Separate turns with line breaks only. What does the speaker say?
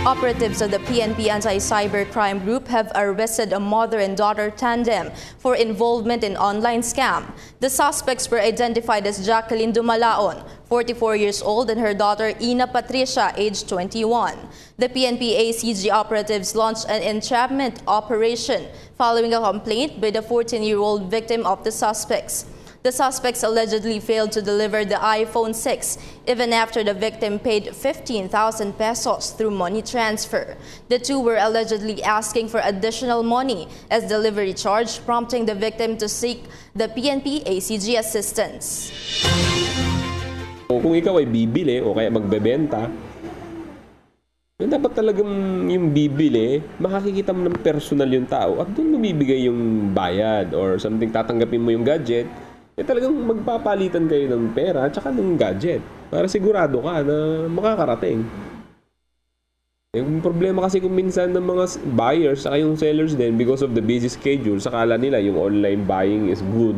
Operatives of the PNP Anti-Cybercrime Group have arrested a mother and daughter tandem for involvement in online scam. The suspects were identified as Jacqueline Dumalaon, 44 years old, and her daughter Ina Patricia, aged 21. The PNP ACG operatives launched an entrapment operation following a complaint by the 14-year-old victim of the suspects. The suspects allegedly failed to deliver the iPhone 6 even after the victim paid 15,000 pesos through money transfer. The two were allegedly asking for additional money as delivery charge, prompting the victim to seek the PNP ACG assistance.
Kung ikaw ay bibili o kaya magbebenta, dapat talagang yung bibili, makakikita mo ng personal yung tao at doon mabibigay yung bayad or something, tatanggapin mo yung gadget, talagang magpapalitan kayo ng pera at saka ng gadget para sigurado ka na makakarating. Yung problema kasi kung minsan ng mga buyers saka yung sellers din, because of the busy schedule, sakala nila yung online buying is good.